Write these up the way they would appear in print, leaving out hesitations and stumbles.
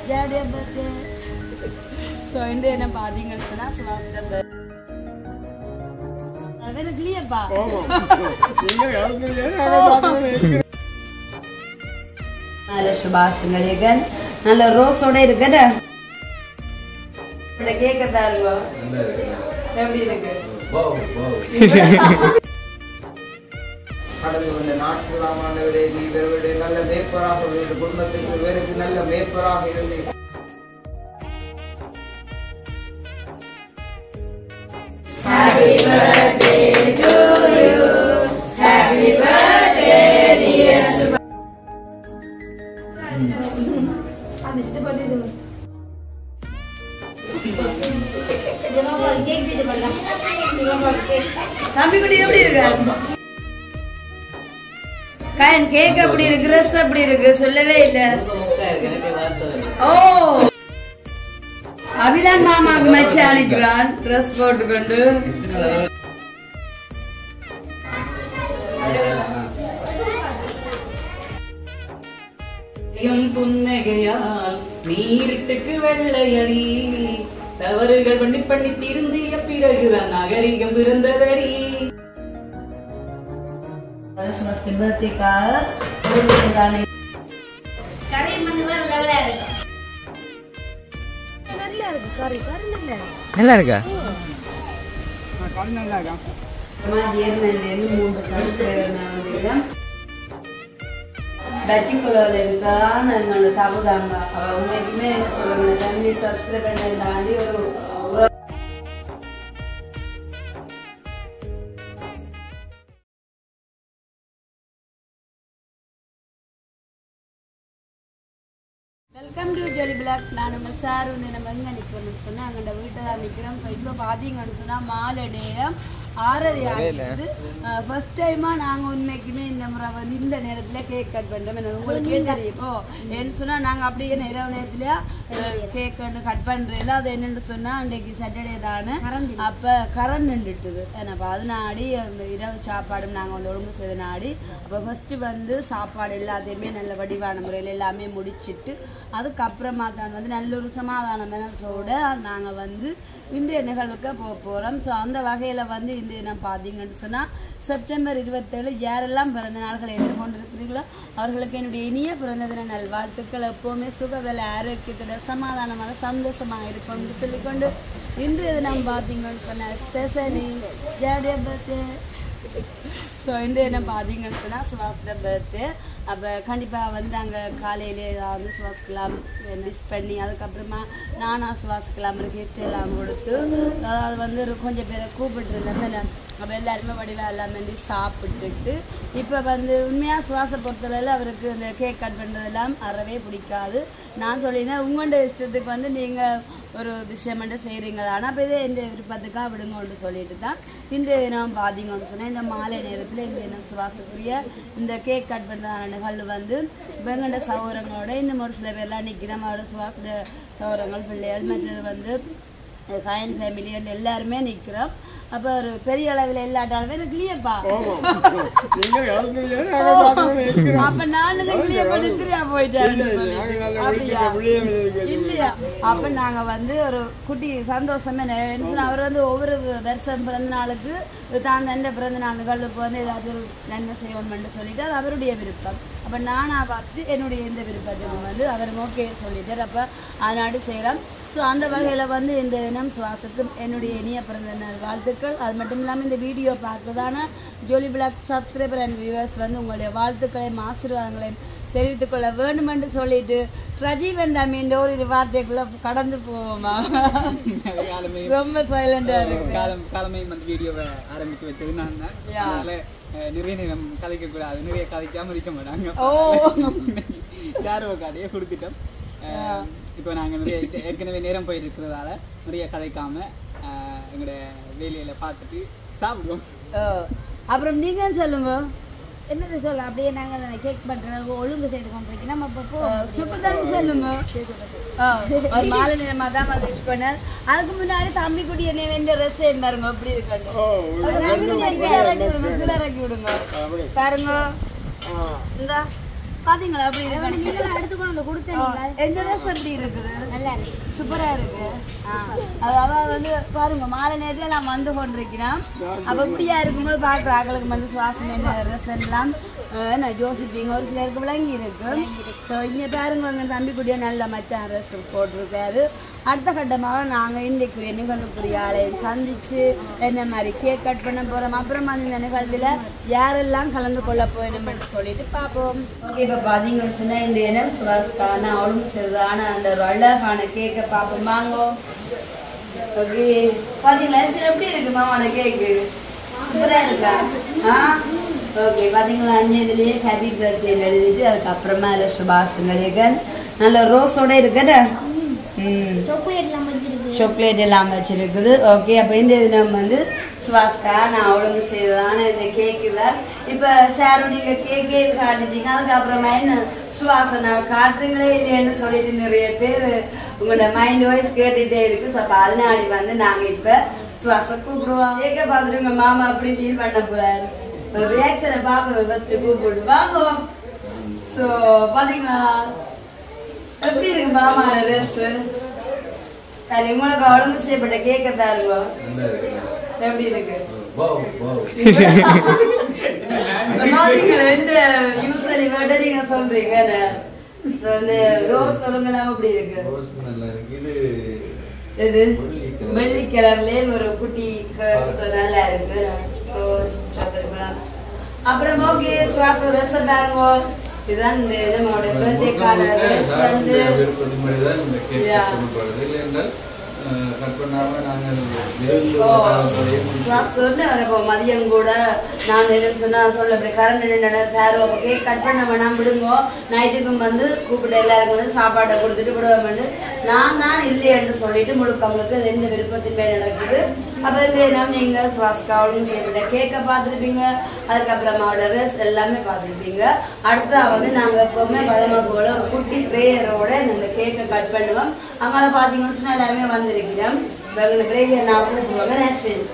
ஜாலியா birthday. So இந்த என்ன பார்த்தீங்கன்னு சொன்னா சுவாசிட்ட பர்த்டே. அது எனக்கு இல்லையப்பா. நல்ல சுபாஷங்கள் நல்ல ரோஸோட இருக்குத. இந்த கேக்க பாருங்க எப்படி இருக்கு. கடந்து வந்த நாட்களாமானவரே நீவருடைய நல்ல மேய்ப்பராக உங்களுடைய குடும்பத்திற்கு வேறுக்கு நல்ல மேய்ப்பராக இருந்து Happy birthday to you. Happy birthday dear Subha. அது இது பண்ணிடு. ஜனமா கேக் இது பண்ணலாம். ஜனமா கேக். தம்பி குட்டி எப்படி இருக்கு? காயன் கேக் எப்படி இருக்கு? ட்ரெஸ் எப்படி இருக்கு? சொல்லவே இல்ல. ஓ அபிதான் மாமாக்கு மச்சான் அளிக்கிறான் ட்ரெஸ் போட்டுக்கொண்டு. புன்னகையால் நீருட்டுக்கு வெள்ளையடி தவறுகள் பண்ணி பண்ணி திருந்திய பிறகுதான் நாகரிகம் பிறந்ததடி. நல்லா இருக்கா? பச்சிக்குள்ள இருக்கான் என்னோட தகுதாங்க. அவ உண்மைக்குமே என்ன சொல்லுங்க ஃபேமிலி சப்ஸ்கிரைப் பண்ண தாண்டி ஒரு வெல்கம் டு ஜோலி பிளாக். நான் உங்கள் சார் நம்ம எங்கே நிற்கிறோம்னு சொன்னால் அங்கே வீட்டை தான் நிற்கிறோம். ஸோ இப்போ பார்த்தீங்கன்னு சொன்னால் மாலை நேரம் 6:30 ஆகிடுது. ஃபர்ஸ்ட் டைமாக நாங்கள் உண்மைக்குமே இந்த முறை வந்து இந்த நேரத்தில் கேக் கட் பண்ணுறோம். எனக்கு உங்களுக்கே தெரியும். ஏன்னு சொன்னால் நாங்கள் அப்படியே இரவு நேரத்தில் கேக் கட் பண்ணுறதில்ல. அது என்னென்னு சொன்னால் அன்றைக்கு சாட்டர்டே தானே அப்போ கரண்ட் நின்றுட்டுது. ஏன்னாப்பா அதனாடி அந்த இரவு சாப்பாடும் நாங்கள் வந்து ஒழுங்கு செய்த நாடி அப்போ ஃபஸ்ட்டு வந்து சாப்பாடு எல்லாத்தையுமே நல்ல வடிவான முறையில் எல்லாமே முடிச்சுட்டு அதுக்கப்புறமா தான் வந்து நல்ல ஒரு சமாதான மனசோட நாங்கள் வந்து இன்றைய நிகழ்வுக்கு போக போகிறோம். ஸோ அந்த வகையில் வந்து இன்றைய நான் பார்த்தீங்கன்னு சொன்னால் செப்டம்பர் 27 யாரெல்லாம் பிறந்த நாள்களை எதிர்கொண்டிருக்கிறீர்களோ அவர்களுக்கு என்னுடைய இனிய பிறந்த தின நல்வாழ்த்துக்கள். எப்போவுமே சுகபல ஆரோக்கியத்தோட சமாதானமாக சந்தோஷமாக இருக்கும்னு சொல்லிக்கொண்டு இன்றைய தினம் பார்த்தீங்கன்னு சொன்னால் ஸ்பெஷலி ஜாலியா பர்த்டே. ஸோ இன்றைய என்ன பார்த்தீங்கன்னு சொன்னால் சுவாசிட்ட பர்த்டே. அப்போ கண்டிப்பாக வந்து நாங்கள் காலையிலே ஏதாவது சுவாசிக்கலாம் விஷ் பண்ணி அதுக்கப்புறமா நானாக சுவாசிக்கலாம் கிஃப்ட் எல்லாம் கொடுத்து அதாவது வந்து கொஞ்சம் பேரை கூப்பிட்டுருந்தேன். அப்போ எல்லாருமே வடிவாக எல்லாமே சாப்பிட்டுட்டு இப்போ வந்து உண்மையாக சுவாச பொறுத்தளவில் அவருக்கு இந்த கேக் கட் பண்ணுறதெல்லாம் அறவே பிடிக்காது. நான் சொல்லியிருந்தேன் உங்களோட இஷ்டத்துக்கு வந்து நீங்கள் ஒரு விஷயம் மட்டும் செய்கிறீங்க. ஆனால் இப்போ இதே இந்த விருப்பத்துக்காக விடுங்கன்னு சொல்லிட்டு தான் இன்று நான் பார்த்தீங்கன்னு சொன்னேன். இந்த மாலை நேரத்தில் இந்த என்ன சுவாசக்குரிய இந்த கேக் கட் பண்ணுறதான நிகழ்வு வந்து வெங்கட சௌரங்களோட இன்னும் ஒரு சில பேர்லாம் நிற்கிறோம். அவரோட சுவாச சௌரங்கள் பிள்ளைகள் மற்றது வந்து காயின் ஃபேமிலி எல்லாருமே நிற்கிறோம். அப்போ ஒரு பெரிய அளவில் இல்லாட்டாலுமே எனக்கு இல்லையப்பா. அப்போ நானும் கிளியர் பண்ணி தெரியா போயிட்டேன் இல்லையா. அப்போ நாங்கள் வந்து ஒரு குட்டி சந்தோஷமே அவர் வந்து ஒவ்வொரு வருஷம் பிறந்த நாளுக்கு தான் தந்த பிறந்த நாள் நிகழ்வுக்கு வந்து ஏதாச்சும் ஒரு நன்மை செய்யணும்னு சொல்லிட்டு அது அவருடைய விருப்பம். அப்போ நானாக பார்த்துட்டு என்னுடைய இந்த விருப்பத்துக்கு வந்து அவர் ஓகே சொல்லிட்டார். அப்போ அதனாடி செய்கிறோம். ஸோ அந்த வகையில் வந்து இந்த தினம் சுவாசத்துக்கு என்னுடைய இனிய பிறந்த நாள் வாழ்த்துக்கள். அது மட்டும் இல்லாமல் இந்த வீடியோ பார்க்குறதான ஜோலி பிளாக் சப்ஸ்கிரைபர் அண்ட் வியூவர்ஸ் வந்து உங்களுடைய வாழ்த்துக்களையும் ஆசீர்வாதங்களையும் தெரிவித்துக்கொள்ள வேண்டுமென்று சொல்லிட்டு ரஜீவன் தம்பின்ற ஒரு வார்த்தைக்குள்ளே கடந்து போவோமா? ரொம்ப சைலண்டாக இருக்கு. காலமே வந்து வீடியோவை ஆரம்பித்து வச்சது நான் தான். நிறைய நேரம் கதைக்கக்கூடாது, நிறைய கதைக்காம இருக்க மாட்டாங்க. சாரோ கார்டையே கொடுத்துட்டோம். இப்போ நாங்கள் நிறைய ஏற்கனவே நேரம் போயிருக்கிறதால நிறைய கதைக்காம எங்களோட வேலையில் பார்த்துட்டு சாப்பிடுவோம். அப்புறம் நீங்கள் சொல்லுங்க என்னது சொல்ல அப்படியே நாங்கள் கேக் பண்ணுறோம் ஒழுங்கு செய்து கொண்டிருக்கோம். நம்ம அப்போ சுப்பதானி சொல்லுங்க. ஒரு மாலை நேரமாக தான் வந்து விஷ் பண்ணார். அதுக்கு முன்னாடி தம்பி குடி என்ன வேண்டிய ட்ரெஸ் பாருங்க அப்படி இருக்கட்டும். இறக்கி விடுங்க பாருங்க. இந்தா பாத்தீங்களா அப்படி இருக்கு நீங்க எடுத்து கொண்டு வந்து கொடுத்தீங்களா எந்த ட்ரெஸ் எப்படி இருக்குது நல்லா இருக்கு சூப்பரா இருக்கு அதாவது வந்து பாருங்க மாலை நேரத்துல எல்லாம் வந்து கொண்டிருக்கிறோம் அப்ப இப்படியா இருக்கும்போது பாக்குற ஆக்களுக்கு வந்து சுவாசம் என்ன ட்ரெஸ் எல்லாம் நான் யோசிப்பீங்க ஒரு சிலருக்கு விளங்கி இருக்கு ஸோ இங்கே பாருங்க உங்க தம்பிக்குடிய நல்ல மச்சான் ட்ரெஸ் போட்டிருக்காரு அடுத்த கட்டமாக நாங்கள் இன்றைக்குரிய நிகழ்வுக்குரிய ஆளையும் சந்திச்சு என்ன மாதிரி கேக் கட் பண்ண போகிறோம் அப்புறம் வந்து இந்த நிகழ்வில் யாரெல்லாம் கலந்து கொள்ள போயணும்னு சொல்லிட்டு பார்ப்போம் ஓகே இப்போ பார்த்தீங்கன்னு சொன்னால் இந்த இனம் சுவாஸ்கான அவளும் சரிதான அந்த ஒரு அழகான கேக்கை பார்ப்போம் வாங்கோ ஓகே பார்த்தீங்களா சரி எப்படி இருக்கு மாமான கேக்கு சூப்பராக இருக்கா ஓகே பார்த்தீங்களா அஞ்சதுலேயே ஹாப்பி பர்த்டே எழுதிட்டு அதுக்கப்புறமா இல்லை சுபாஷன் நல்ல ரோஸோட இருக்குன்னு சாக்லேட் எல்லாம் வச்சிருக்குது ஓகே அப்போ இந்த தினம் வந்து சுவாஸ்கா நான் அவ்வளவு செய்ததான இந்த கேக்கு தான் இப்போ ஷாரு நீங்கள் கேக்கே காட்டிட்டீங்க அதுக்கப்புறமா என்ன சுவாசனை காட்டுறீங்களே இல்லைன்னு சொல்லிட்டு நிறைய பேர் உங்களோட மைண்ட் வாய்ஸ் கேட்டுகிட்டே இருக்கு ஸோ அப்போ அதனாடி வந்து நாங்கள் இப்போ சுவாச கூப்பிடுவோம் கேட்க பார்த்துட்டு உங்கள் மாமா அப்படி ஃபீல் பண்ண போகிறாரு ஒரு ரியாக்ஷனை பார்ப்போம் ஃபர்ஸ்ட் கூப்பிட்டு வாங்குவோம் ஸோ பார்த்தீங்களா எப்படி இருக்கு மாமா ட்ரெஸ் சரி உங்களுக்கு அவ்வளவு செய்யப்பட்ட கேக்க பாருங்க எப்படி இருக்கு யூஸ்வலி வேர்ட நீங்க சொல்றீங்க இந்த ரோஸ் சொல்லுங்கலாம் எப்படி இருக்கு இது வெள்ளி கலர்லயே ஒரு குட்டி நல்லா இருக்கு ரோஸ் அப்புறம் ஓகே சுவாசம் ரசம் பாருங்க இதுதான் நம்மளோட பர்த்டேக்கான மதியம் கூட நான் சொல்ல கரண்ட் சார் கேக் கட் பண்ண வேணாம் விடுங்கோ நைட்டுக்கும் வந்து கூப்பிட்டு எல்லாருக்கும் வந்து சாப்பாட்டை கொடுத்துட்டு விடுவோம்னு நான் தான் இல்லையென்று சொல்லிட்டு முழுக்கவங்களுக்கு எந்த விருப்பத்திலே நடக்குது அப்போ இந்த நீங்கள் சுவாஸ்காவும் செய்யப்பட்ட கேக்கை பார்த்துருப்பீங்க அதுக்கப்புறமா ட்ரெஸ் எல்லாமே பார்த்துருப்பீங்க அடுத்தா வந்து நாங்கள் எப்போவுமே வளமை போல ஒரு குட்டி ப்ரேயரோட நாங்கள் கேக்கை கட் பண்ணுவோம் அங்கே பார்த்தீங்கன்னு சொன்னால் எல்லாருமே வந்திருக்கிறோம் வெறும் ப்ரேயர் நான் கூப்பிடுவாங்க நேஷ்வின்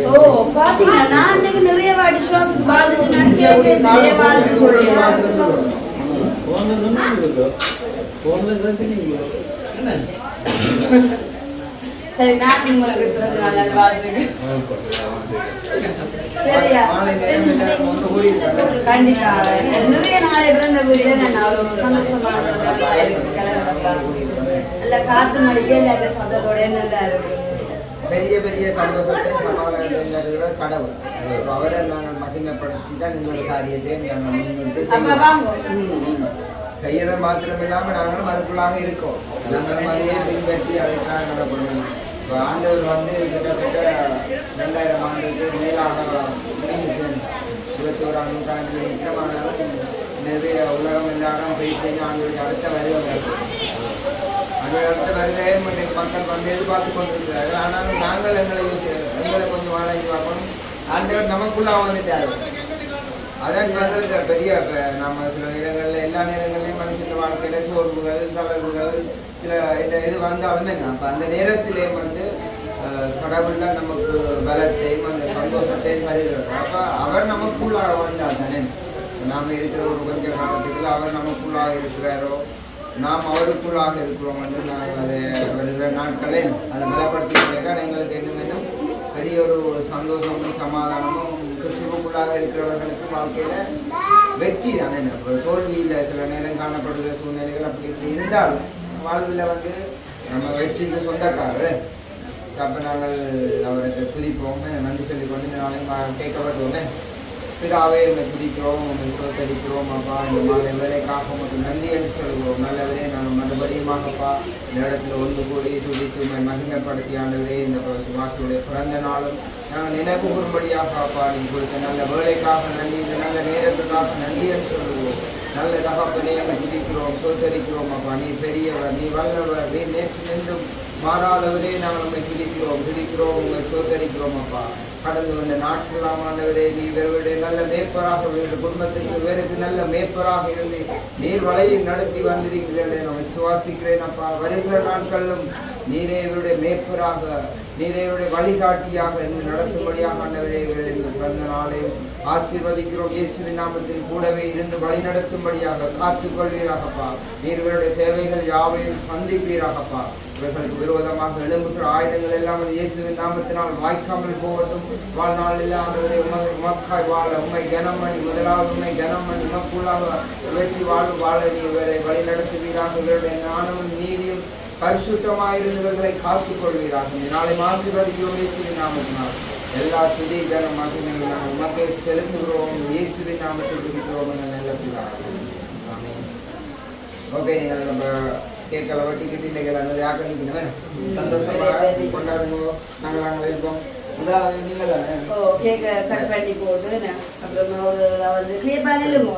ஓ பாத்தீங்களா நான் இன்னைக்கு நிறைய வாடி சுவாசத்துக்கு பால் சரி நான் உங்களுக்கு பிறந்தநாள் வாழ்த்துக்கு சரியா கண்டிப்பா நிறைய நாளை பிறந்த வீடியோ நான் அவ்வளவு சந்தோஷமான நல்ல காத்து மடிக்க இல்லாத சத்தத்தோட நல்லா இருக்கு பெரிய பெரிய சந்தோஷத்தை சமாதானத்தை கடவுள் அவரை நாங்கள் மகிமைப்படுத்தி தான் இந்த காரியத்தை நாங்கள் செய்யறது மாத்திரம் இல்லாமல் நாங்களும் அதுக்குள்ளாக இருக்கோம் நாங்களும் அதையே பின்பற்றி அதுக்காக நடப்படணும் இப்போ ஆண்டவர் வந்து கிட்டத்தட்ட 2000 ஆண்டுக்கு மேலாக 21ஆம் நூற்றாண்டில் இருக்கிறமானாலும் நிறைய உலகம் எல்லாரும் போய் செஞ்சு ஆண்டவருக்கு அடுத்த வருவாங்க அந்த அடுத்த வருகையும் மக்கள் வந்து எதிர்பார்த்து கொண்டிருக்கிறார்கள் ஆனாலும் நாங்கள் எங்களை கொஞ்சம் ஆராய்ச்சி பார்க்கணும் ஆண்டவர் நமக்குள்ளாக வந்துட்டாரு அதான் வந்து பெரிய நம்ம சில நேரங்களில் எல்லா நேரங்கள்லையும் மனுஷன் வாழ்க்கையில சோர்வுகள் தளர்வுகள் சில இது வந்தாலுமே அப்போ அந்த நேரத்திலே வந்து கடவுள் தான் நமக்கு பலத்தையும் அந்த சந்தோஷத்தையும் வருகிறது அப்போ அவர் நமக்குள்ளாக வந்தால் தானே நாம் இருக்கிற ஒரு கொஞ்ச காலத்துக்குள்ள அவர் நமக்குள்ளாக இருக்கிறாரோ நாம் அவருக்குள்ளாக இருக்கிறோம் வந்து நாங்கள் அதை வருகிற நாட்களே அதை பலப்படுத்திக்கிறதுக்காக எங்களுக்கு என்ன வேணும் பெரிய ஒரு சந்தோஷமும் சமாதானமும் கிறிஸ்துவுக்குள்ளாக இருக்கிறவர்களுக்கு வாழ்க்கையில வெற்றி தானே தோல்வியில் சில நேரம் காணப்படுகிற சூழ்நிலைகள் அப்படி இப்படி இருந்தாலும் வாழ்வில் வந்து நம்ம வெற்றிக்கு சொந்தக்காரர் அப்போ நாங்கள் அவருக்கு துதிப்போம் நன்றி சொல்லிக்கொண்டு இந்த நாளையும் கேட்கப்பட்டோமே பிதாவே உங்களை துதிக்கிறோம் உங்களை சோதரிக்கிறோம் அப்பா இந்த மாதிரி வேலைக்காக மட்டும் நன்றி என்று சொல்கிறோம் நல்லவரே நாங்கள் மறுபடியுமாகப்பா இந்த இடத்துல ஒன்று கூடி துதித்து மகிமைப்படுத்தி ஆண்டவரே இந்த சுபாஷுடைய பிறந்த நாளும் நாங்கள் நினைவு கூறும்படியாக அப்பா நீ கொடுத்த நல்ல வேலைக்காக நன்றி இந்த நல்ல நேரத்துக்காக நன்றி என்று சொல்லுவோம் நல்ல தகப்பனே எங்களை துதிக்கிறோம் சோதரிக்கிறோம் அப்பா நீ பெரியவர் நீ வல்லவர் நீ நேற்று நின்றும் மாறாதவரே நாங்கள் நம்மை துதிக்கிறோம் உங்களை சோதரிக்கிறோம் அப்பா கடந்து வந்த நாட்களாம் ஆண்டவரே நீ இவர்களுடைய நல்ல மேய்ப்பராக இவருடைய குடும்பத்திற்கு இவருக்கு நல்ல மேய்ப்பராக இருந்து நீர் வலையை நடத்தி வந்திருக்கிறேன் நான் விசுவாசிக்கிறேன் அப்பா. வருகிற நாட்களிலும் நீரே இவருடைய மேய்ப்பராக நீரே இவருடைய வழிகாட்டியாக இருந்து நடத்தும்படியாக ஆண்டவரே இவருடைய பிறந்த நாளை ஆசீர்வதிக்கிறோம். இயேசுவின் நாமத்தில் கூடவே இருந்து வழி நடத்தும்படியாக காத்துக்கொள்வீராகப்பா. நீர் இவருடைய தேவைகள் யாவையும் சந்திப்பீராகப்பா. இவர்களுக்கு விரோதமாக எழும்புகிற ஆயுதங்கள் எல்லாம் இயேசுவின் நாமத்தினால் வாய்க்காமல் போகட்டும். வாழ்நாளில் ஆண்டவரே உமக்காய் வாழ உண்மை கனமணி முதலாவது உண்மை கனமணி உமக்குள்ளாக வெற்றி வாழ நீ இவரை வழி நடத்துவீராக. இவருடைய ஞானமும் நீதியும் பரிசுத்தமாயிருந்தவர்களை காத்துக் கொள்வீராக. நாளை ஆசீர்வதிக்கிறோம் இயேசுவின் நாமத்தினால். எல்லா துதி கனமாக நாங்கள் உமக்கே செலுத்துகிறோம். இயேசுவின் நாமத்தை துதிக்கிறோம் என நல்ல பிதாவே. ஆமென். ஓகே, நீங்கள் நம்ம கேட்கல வட்டிக்கிட்டு இன்றைக்கு எல்லாரும் யாக்கணிக்கணும் வேணும் சந்தோஷமாக கொண்டாடுங்க. நாங்கள் இருப்போம். நீங்கள் தானே கேக்க கட் பண்ணி போட்டு அப்புறமா வந்து கிளியர் பண்ணிடுமோ.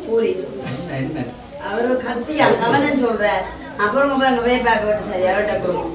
பூரிஸ் அவரு கத்தியா அவனே சொல்றார். அப்புறம் அங்க போய் பேக் விட்டு சரி அவர்கிட்ட கொடுக்கும்.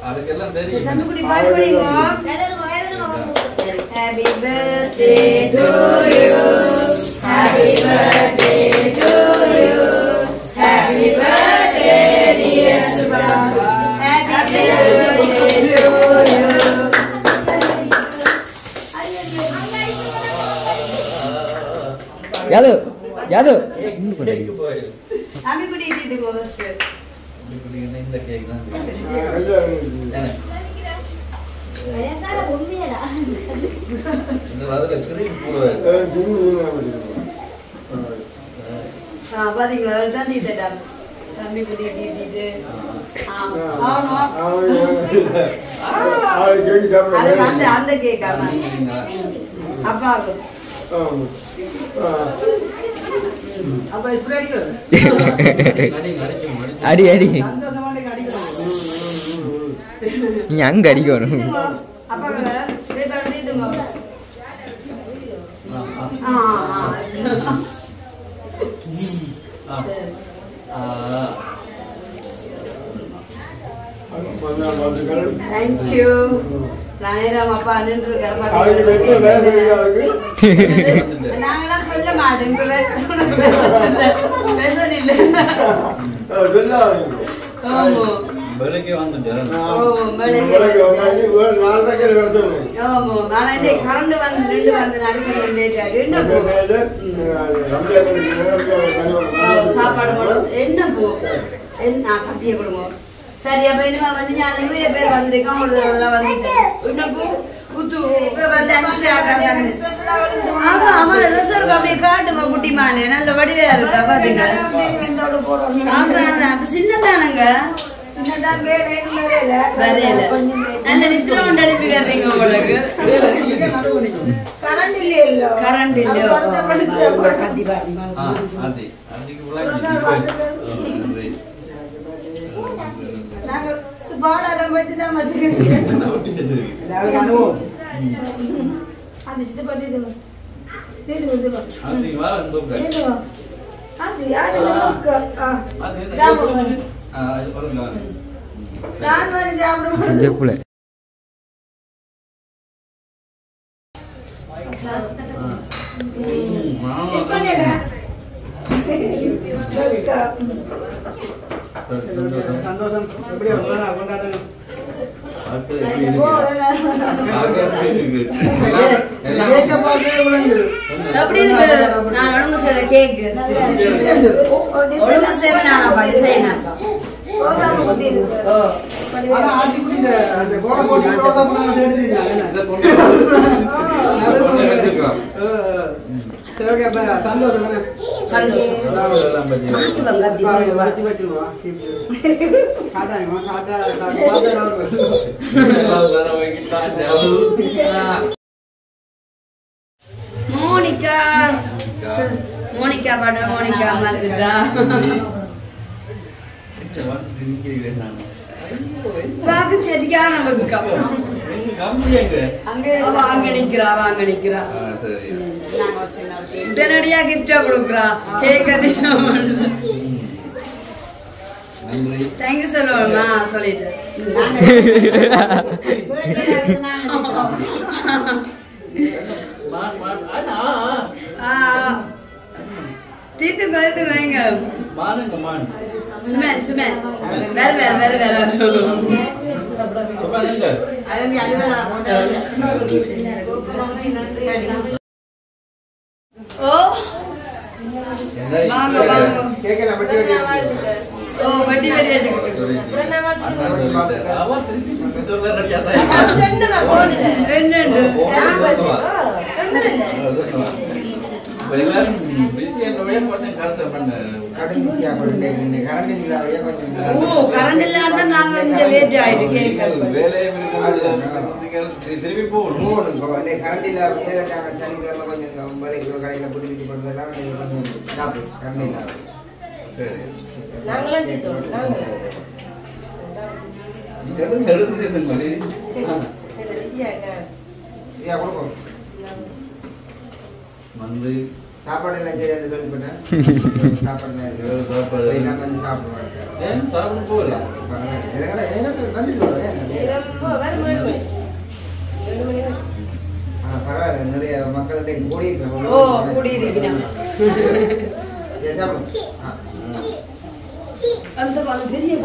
அதுக்கெல்லாம் தெரியும். Happy birthday to you. Happy birthday to you. Happy birthday dear Subhas. Happy birthday to you. Yadu. Ami kudi idi ko first. இந்த கேக் தான். பாத்தீங்களா தான் தீட்டா தம்பி குடி தீட்டிட்டு அந்த கேக் அப்பாவுக்கு அடி அடி நீ அங்க அடிக்கணும். தேங்க்யூ. அப்பா நாங்கெல்லாம் சொல்ல மாட்டோம். கரண்ட் வந்து சாப்பாடு என்ன போ என்ன கத்திய கொடுங்க. சரி, அப்ப இனிமே வந்து நான் நிறைய பேர் வந்திருக்கோம். உங்களுக்கு வந்துட்டு இன்னப்போ புத்து இப்ப வந்து ஆமா ஆமா ரிசர்வ் அப்படியே காட்டுங்க குட்டிமானு நல்ல வடிவையா இருக்கா பாத்தீங்க. சின்னதானங்க சின்னதான் வரையில நல்ல நித்திரம் அனுப்பி வர்றீங்க உங்களுக்கு. கரண்ட் இல்லையோ கரண்ட் இல்லையோ கத்தி பாருங்க. நாங்கள் சுபாடாலம் பட்டு தான் வச்சுக்கிறோம். அது சித்த பண்ணிடுங்க. சரி வந்துடுங்க. அது யாரு நான் வந்து சாப்பிடுவோம். சந்தோஷம் எப்படியா கொண்டாடுங்க. சரி ஓகே அப்ப சந்தோஷம் தானே சந்தோஷம் வச்சு வச்சிருவா சாட்டாங்க சாட்டா மோனிகா மோனிகா பாட்டு மோனிகா வந்துட்டா பாக்கு செடிக்கான வெக்கம் வாங்க நிக்கிறா உடனடியா கிஃப்டா கொடுக்குறா கேக் அதிகம் தேங்க்யூ சொல்லுவோம்மா சொல்லிட்டு தீர்த்து வைங்க சுமன் வேற ஓ வாங்க கேக்கல பட்டி வெட்டி ஓ வட்டி வச்சுக்கிட்டு என்னண்டு கரண்ட் இல்லாத நாங்க இங்க லேட் ஆயிட்டு கேட்க திருப்பி போகணும் கரண்ட் இல்லாம சனிக்கிழமை கொஞ்சம் வேலைக்கு கடையில போட்டு போடுறதெல்லாம் கரண்ட் இல்லாம சரி வந்து சாப்பாடு எல்லாம் செய்யறது கேள்விப்பட்டேன் சாப்பாடு வந்து சாப்பிடுவாங்க பரவாயில்ல நிறைய மக்கள்கிட்ட கூடியிருக்கிறோம் அந்த பெரிய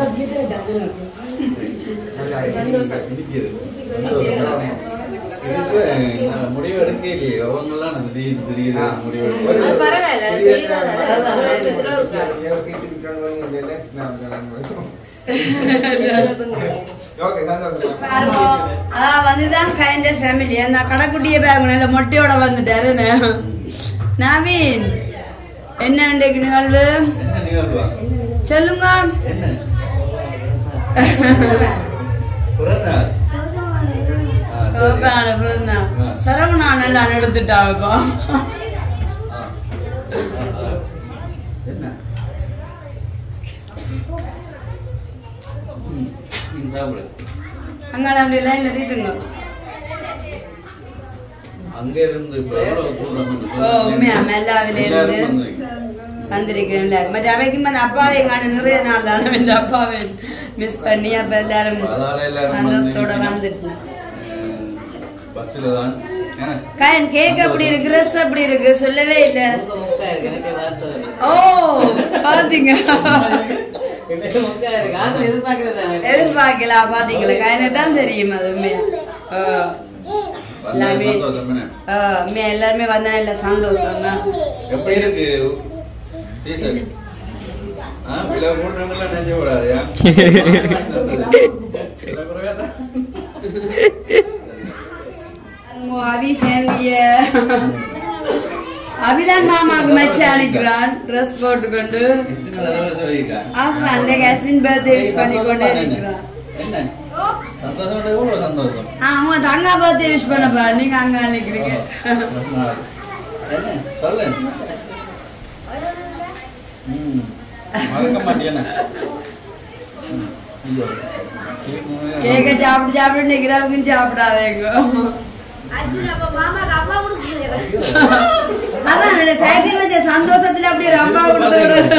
முடிவு எடுக்க இல்லையே அவங்கெல்லாம் திடீர்னு முடிவு வந்துதான் கைண்ட ஃபேமிலி அந்த கடைக்குட்டிய பேர் மொட்டையோட வந்துட்டாரு நவீன் என்ன இன்றைக்கு நிகழ்வு சொல்லுங்க சரவணா நல்லா எடுத்துட்டாப்பா அங்க அப்படி எல்லாம் இல்ல தீத்துங்க அங்க இருந்து மெல்லாவில இருந்து வந்திருக்கிறேன் மற்ற அவைக்கும் அந்த அப்பாவை காண நிறைய நாள் தானே என் அப்பாவை மிஸ் பண்ணி அப்ப எல்லாரும் சந்தோஷத்தோட வந்துட்டு கேக் அப்படி இருக்கு ட்ரெஸ் அப்படி இருக்கு சொல்லவே இல்ல ஓ பாத்தீங்க எதிர்பார்க்கலாம் பாத்தீங்களா எனக்கு தான் தெரியும் அது எல்லாருமே வந்தா இல்ல சந்தோஷம் தான் எப்படி இருக்கு அவி ஃபேமிலிய அபிதான் மாமாக்கு மச்சி அனுக்கிறான் ட்ரெஸ் போட்டுக்கொண்டு அப்ப அந்த கேஸ்டின் பர்த்டே விஷ் பண்ணிக்கொண்டே இருக்கிறான் அவங்க தங்கா பர்த்டே விஷ் பண்ணப்பா நீங்க அங்க அனுக்கிறீங்க கேக்க சாப்பிட்டு சாப்பிட்டு நிக்கிறவங்க சாப்பிடாதேங்க அதான் சைக்கிள் வச்ச சந்தோஷத்துல அப்படி ரொம்ப கொடுத்து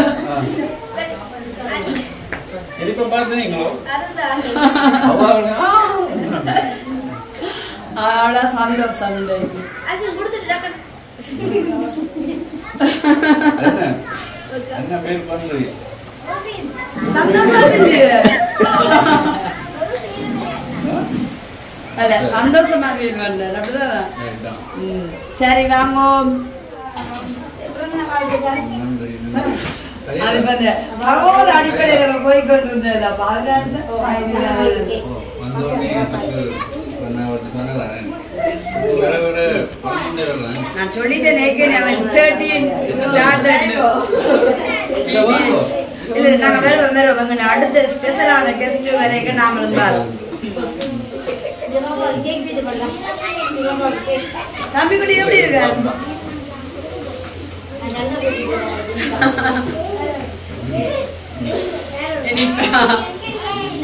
அவ்வளோ சந்தோஷம் சந்தோஷம் அல்ல சந்தோஷமா ஃபீல் பண்ணேன் அப்படிதான் சரி வாங்க அது வந்து சகோதர அடிப்படையில போய்கொண்டு இருந்தது நான் சொல்லிட்டேன் நேக்கே அவன் 13 ஸ்டார்டட் இல்ல நாங்க வேற அடுத்த ஸ்பெஷலான கெஸ்ட் வரைக்கும் நாங்களும் பாரோம் கேக் வீட்டு பண்ணலாம் தம்பி குட்டி எப்படி இருக்காரு நான் நல்ல போய்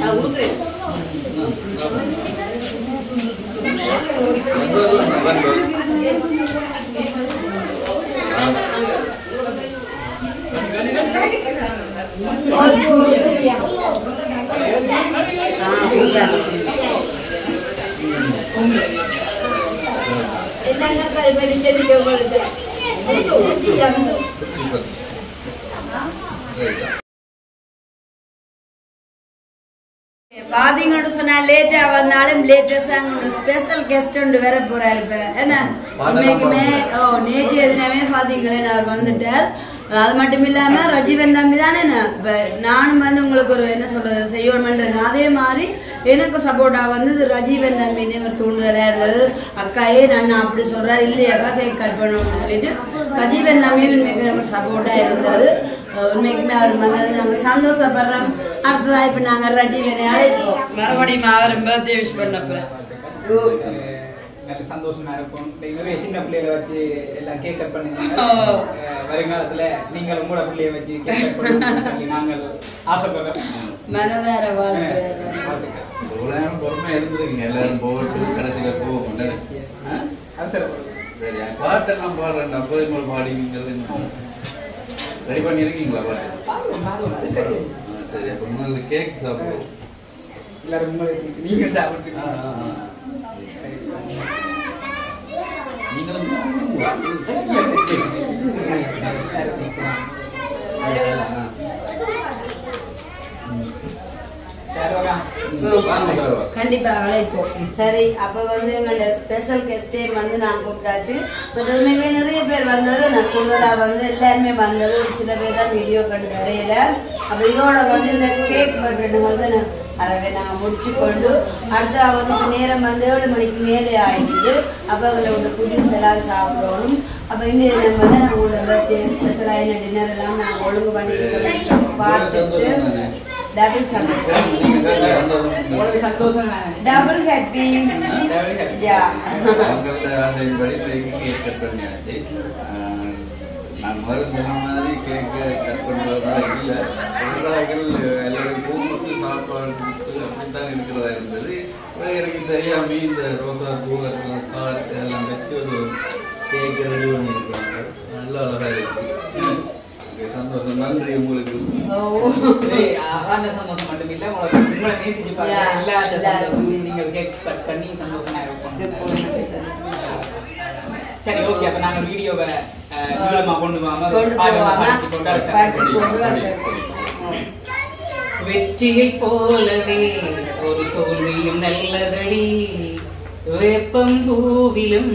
நான் ஊக்குறேன் பாத்தீங்கன்னு சொன்னா லேட்டா வந்தாலும் லேட்டஸ்டா ஸ்பெஷல் கெஸ்ட் ஒன்று வேற போறாரு இப்ப என்ன உண்மைக்குமே நேற்று எதுனாமே பாத்தீங்களே அவர் வந்துட்டார் அது மட்டும் இல்லாம ரஜீவன் தம்பி தானே நானும் வந்து உங்களுக்கு ஒரு என்ன சொல்றது செய்யணும்ன்றது அதே மாதிரி எனக்கு சப்போர்ட்டா வந்து ரஜீவன் தம்பின்னு ஒரு தூண்டுதலா இருந்தது அக்காயே நான் அப்படி சொல்றாரு இல்லையாக்கா கேக் கட் பண்ணணும்னு சொல்லிட்டு ரஜீவன் தம்பி உண்மைக்கு நம்ம சப்போர்ட்டா இருந்தது உண்மைக்குமே அவர் வந்தது நாங்க சந்தோஷப்படுறோம் அடுத்ததா இப்ப நாங்க ரஜீவனை அழைப்போம் மறுபடியும் அவர் பர்த்டே விஷ் பண்ண நல்ல சந்தோஷமா இருக்கும் நிறைய சின்ன பிள்ளைகளை வச்சு எல்லாம் கேக் கட் பண்ணுங்க வருங்காலத்துல நீங்கள் உங்களோட பிள்ளைய வச்சு கேக் கட் பண்ணணும்னு சொல்லி நாங்கள் ஆசைப்படுறோம் மனதார பொறுமையா இருந்துருக்கீங்க எல்லாரும் போட்டு கடைசியில போவோம் அவசரப்படுறோம் சரி பாட்டெல்லாம் பாடுறேன் அப்போதே போல பாடிங்கிறது ரெடி பண்ணிருக்கீங்களா பாட்டு சரி அப்போ முதல்ல கேக் சாப்பிடுவோம் எல்லாரும் உங்களுக்கு நீங்க சாப்பிட்டு நீங்களும் கண்டிப்பா அழைப்போம் சரி அப்ப வந்து எங்களோட ஸ்பெஷல் கெஸ்டே வந்து நான் கூப்பிட்டாச்சு உண்மையிலே நிறைய பேர் வந்தது நான் கூடுதலா வந்து எல்லாருமே வந்தது ஒரு சில பேர் தான் வீடியோ கண்டு வரையில அப்ப இதோட வந்து இந்த கேக் பர்த்டே வந்து அதை நாங்கள் முடிச்சு கொண்டு அடுத்த வந்து நேரம் வந்து 7 மணிக்கு மேலே ஆயிடுச்சு அப்போ அவங்களோட புதுசு எல்லாம் சாப்பிடணும் அப்போ இங்கே நம்ம வந்து நாங்களோட பர்த்டே ஸ்பெஷலாக டின்னர் எல்லாம் நாங்கள் ஒழுங்கு பண்ணி பார்த்துட்டு டபுள் சந்தோஷம் டபுள் ஹாப்பி நான் முதல்ல சொன்ன மாதிரி கேக்கு கட் பண்ணுறதுனால இல்லை விவசாயிகள் எல்லாரும் கூப்பிட்டு சாப்பாடு கொடுத்து அப்படித்தான் இருக்கிறதா இருந்தது எனக்கு தெரியாம இந்த ரோசா பூ கார்ட் எல்லாம் வச்சு ஒரு கேக்கு ரெடி பண்ணியிருக்காங்க நல்ல அழகாக இருக்கு சந்தோஷம் நன்றி உங்களுக்கு சந்தோஷம் மட்டும் இல்லை உங்களை நேசிச்சு பாருங்க எல்லா நீங்கள் கேக் கட் பண்ணி சந்தோஷமா இருப்போம் சரி ஓகே அப்ப நாங்க வீடியோவை கொண்டு வெற்றியை போலவே ஒரு தோல்வியும் நல்லதடி வேப்பம் பூவிலும்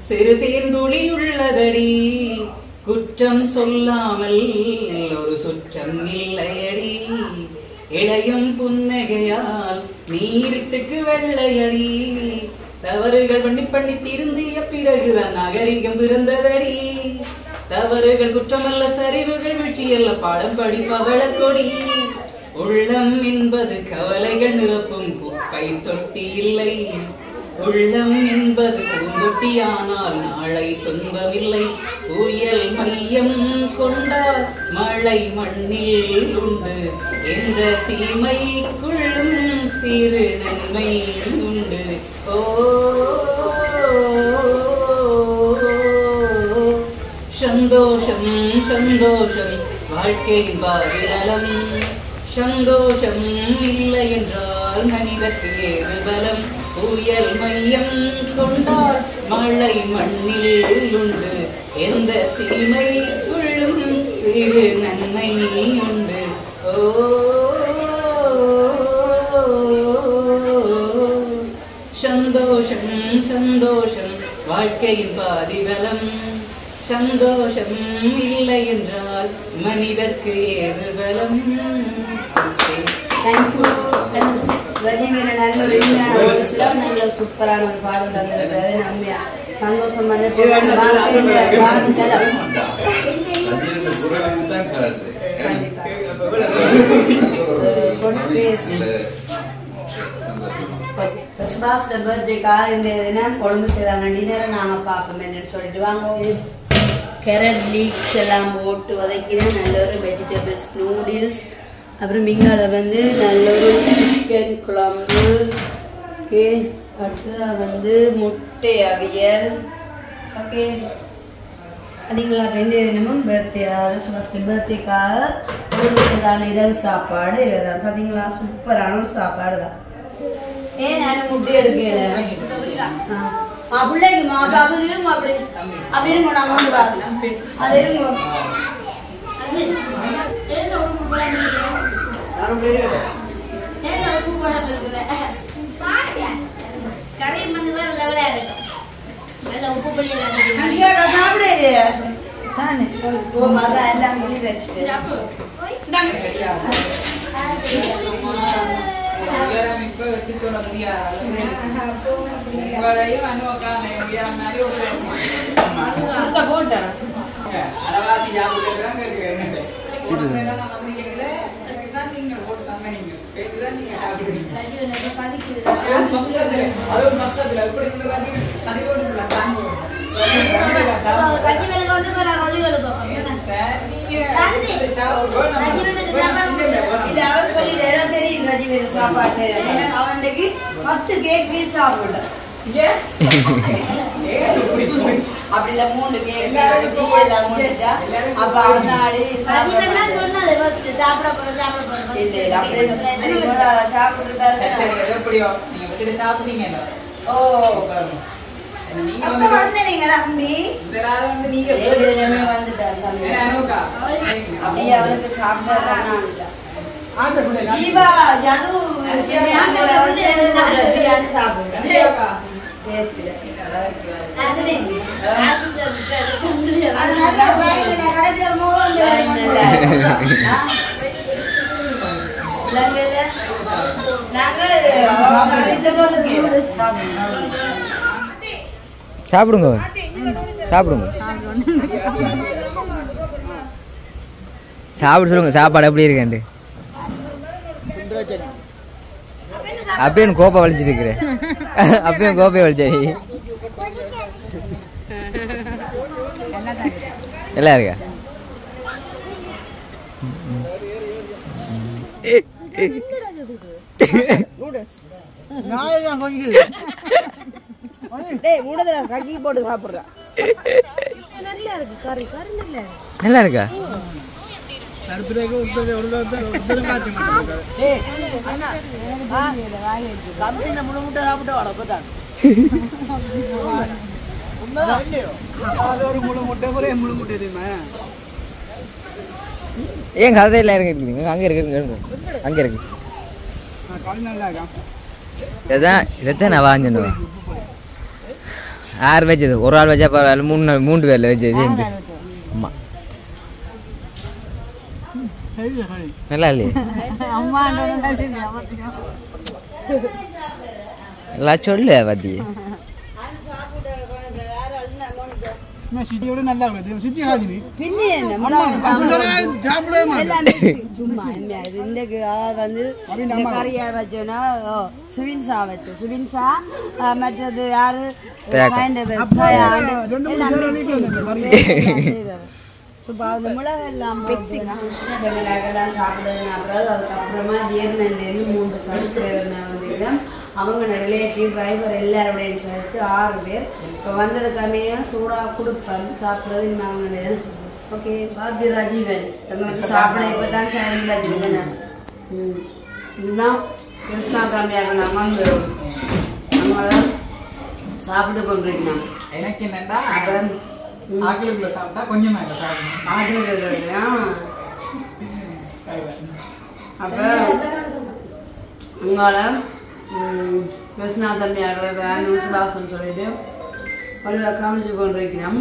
சிறு தேர்ந்துளி உள்ளதடி குற்றம் சொல்லாமல் ஒரு சுற்றம் இல்லையடி இளையும் புன்னகையால் நீரிட்டுக்கு வெள்ளையடி தவறுகள் பண்ணி திருந்திய பிறகுதான் நாகரிகம் பிறந்ததடி தவறுகள் குற்றமல்ல சரிவுகள் வீழ்ச்சியல்ல பாடம் படிப்பவள கொடி உள்ளம் என்பது கவலைகள் நிரப்பும் குப்பை தொட்டி இல்லை உள்ளம் என்பது பூந்தொட்டியானால் நாளை துன்பமில்லை புயல் மையம் கொண்டால் மழை மண்ணில் உண்டு என்ற தீமைக்குள்ளும் சிறு நன்மை உண்டு ஓ சந்தோஷம் சந்தோஷம் வாழ்க்கையின் பாதிநலம் சந்தோஷம் இல்லை என்றால் மனிதற்கு ஏது பலம் புயல் மையம் கொண்டால் மழை மண்ணில் உண்டு எந்த தீமைக்குள்ளும் சிறு நன்மை உண்டு ஓ சந்தோஷம் சந்தோஷம் வாழ்க்கையின் பாதிபலம் சந்தோஷம் இல்லை என்றால் மனிதர்க்கு ஏது பலம் ரஜினி நல்ல சூப்பரான ஒரு பாடல் தந்திருக்காரு. சந்தோஷம் வந்து சுபாஷோட பர்த்டேக்காக இந்த தினம் கொழும்பு செய்தாங்க டின்னர் நாங்கள் பார்ப்போம் என்னன்னு சொல்லிட்டு வாங்க. கேரட் லீக்ஸ் எல்லாம் போட்டு வதக்கினேன். நல்ல ஒரு வெஜிடபிள்ஸ் நூடுல்ஸ், அப்புறம் மிங்கால வந்து நல்ல ஒரு சிக்கன் குழம்பு. ஓகே, அடுத்ததாக வந்து முட்டை அவியல். ஓகே, அதுங்களா 2 தினமும் பர்த்டே சுபாஷ்க்கு பர்த்டேக்காக கொழும்புதான இரவு சாப்பாடு இவைதான். பார்த்தீங்களா, சூப்பரான ஒரு சாப்பாடு தான். ஏன் நான் முட்டை எடுக்கல பிள்ளைக்குமா அப்ப இருங்க, அப்படி அப்படி இருங்க, நான் கொண்டு வரேன். அது இருங்க கறி வந்து வேற லெவலா இருக்கும். நல்ல உப்பு புளி சாப்பிடலையே எல்லாம் முடி வச்சுட்டு சாப்பாடு அவனுக்கு 10 கேக் பீஸ் சாப்பிடும். அப்படி இல்ல 3 கேக் அப்ப அதனாடி சாப்பிட அப்படியே அவனுக்கு சாப்பிட சாப்பிடுங்க சாப்பிடுங்க சாப்பிட சொல்லுங்க. சாப்பாடு எப்படி இருக்கேன் அப்பயும் கோப்பை வலிச்சிட்டு இருக்கிறேன். அப்பயும் கோப்பையை வலிச்சாடி எல்லாம் இருக்கா? நல்லா இருக்கா? ஏன் கதையில இருக்குங்க? அங்க இருக்கு, அங்க இருக்கு. இதான் நான் வாங்கினேன். 6 வச்சது, ஒரு ஆள் வச்சா பரவாயில்ல, 3 பேர்ல வச்சது. ஆமா, நல்லா இல்லையே? எல்லாம் சொல்லு பத்தி சுவின்சா மற்றது யாரு மிளகெல்லாம் சாப்பிடுறது. அதுக்கப்புறமா ஜீர்ணல்லேருந்து 3 சடுக்கு அவங்க ரிலேட்டிவ் டிரைவர் எல்லாரோடையும் சேர்த்து 6 பேர். இப்போ வந்ததுக்காமையாக சூடாக கொடுப்பேன் சாப்பிட்றது நாங்கள். ஓகே, பாரதி ராஜீவன் எங்களுக்கு சாப்பிட இப்போ தான் டைமில் வச்சுருக்கேன். இதுதான் கிருஷ்ணா காமியாக நாங்கள் நம்மளாம் சாப்பிட்டு கொண்டிருக்கணும். எனக்கு என்னன்னா அப்புறம் ஆக்கிலுக்குள்ள சாப்பிட்டா கொஞ்சமா சாப்பிடணும். அப்புறம் உங்களை கிருஷ்ணா தம்பியாக சுபாசன் சொல்லிட்டு காமிச்சு கொண்டிருக்கிறோம்.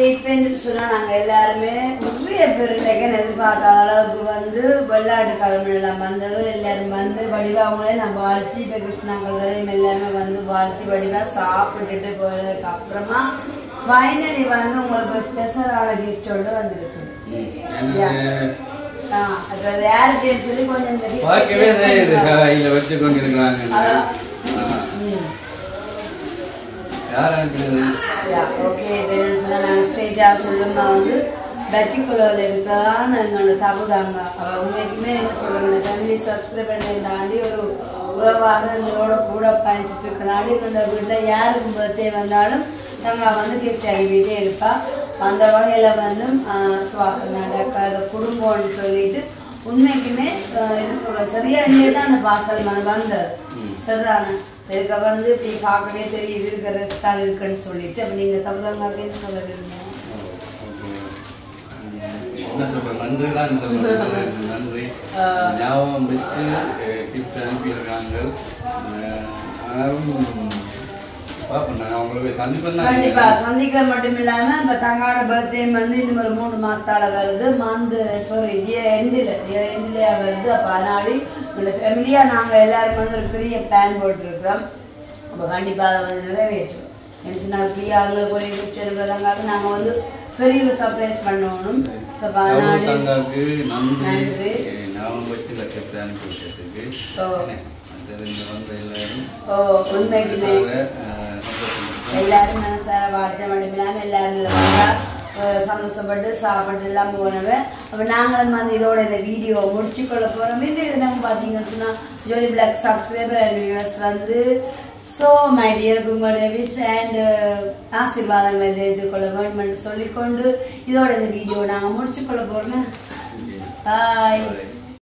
இப்போ என்ன சொன்னால் நாங்கள் எல்லாருமே நிறைய பேர் எதிர்பார்க்காத அளவுக்கு வந்து வெள்ளாட்டு கிழமையெல்லாம் வந்தது எல்லாரும் வந்து வடிவாங்களே நான் வாழ்த்தி இப்போ கிருஷ்ணாங்கள் வரையும் எல்லாருமே வந்து வாழ்த்தி வடிவாக சாப்பிட்டுட்டு போனதுக்கு அப்புறமா ஃபைனலி வந்து உங்களுக்கு ஸ்பெஷலான கிஃப்டோடு வந்துருக்கு. அது யாருக்குன்னு சொல்லி கொஞ்சம் ஓகே என்னன்னு சொன்னால் நாங்கள் ஸ்ட்ரெயிட்டாக சொல்லுமா வந்து பட்டிக்குலரில் இருக்கதான் எங்களோட தகுதாங்க. அவள் உண்மைக்குமே என்ன சொல்லுங்க ஃபேமிலி சப்ஸ்கிரைப் பண்ணி தாண்டி ஒரு உறவாக எங்களோட கூட பயணிச்சுட்டு இருக்கிறாடி எங்களோட வீட்டில் யாருக்கு பர்த்டே வந்தாலும் நாங்கள் வந்து கிஃப்ட் அனுப்பிட்டே இருப்பா. அந்த வகையில் வந்து சுவாசம் நடக்காத குடும்பம்னு சொல்லிட்டு உண்மைக்குமே என்ன சொல்ற சரியானே தான் அந்த பார்சல் வந்தது சரிதானே. இதுக்கு வந்து இப்படி பார்க்கவே தெரியுது இருக்க ரெஸ்டான் இருக்குன்னு சொல்லிட்டு அப்போ நீங்கள் தமிழங்க அப்படின்னு சொல்ல விரும்புங்க. நன்றி தான் நன்றி ஞாபகம் வச்சு கிஃப்ட் அனுப்பியிருக்காங்க. கண்டிப்பா சந்திக்கிற மட்டும் இல்லாம இப்ப தங்காட பர்த்டே வந்து இன்னும் ஒரு 3 மாசத்தால வருது. எண்டில் வருது. அப்ப அதனால இந்த ஃபேமிலியா நாங்க எல்லாரும் வந்து ஒரு பெரிய பிளான் போட்டுருக்கிறோம். அப்போ கண்டிப்பா அதை வந்து நிறைவேற்றும். என்ன சொன்னா பிரியா அவங்களுக்கு ஒரு கிஃப்ட் இருக்கிறதாங்க நாங்க வந்து பெரிய ஒரு சர்ப்ரைஸ் பண்ணணும். நன்றி உண்மைக்குமே எல்லாரும் மனசார வாழ்த்த மட்டும் இல்லாமல் எல்லாரும் சந்தோஷப்பட்டு சாப்பிட்டு எல்லாம் போனவன். அப்போ நாங்களும் வந்து இதோட இந்த வீடியோ முடிச்சுக்கொள்ள போகிறோம். இது நாங்கள் பார்த்தீங்கன்னு சொன்னால் ஜோலி பிளாக் சப்ஸ்கிரைபர் அண்ட் வியூவர்ஸ் வந்து ஸோ மை டியர் உங்களுடைய விஷ் அண்ட் ஆசீர்வாதங்களை எடுத்துக்கொள்ள வேண்டும் என்று சொல்லிக்கொண்டு இதோட இந்த வீடியோ நாங்கள் முடிச்சுக்கொள்ள போகிறோம். பாய்.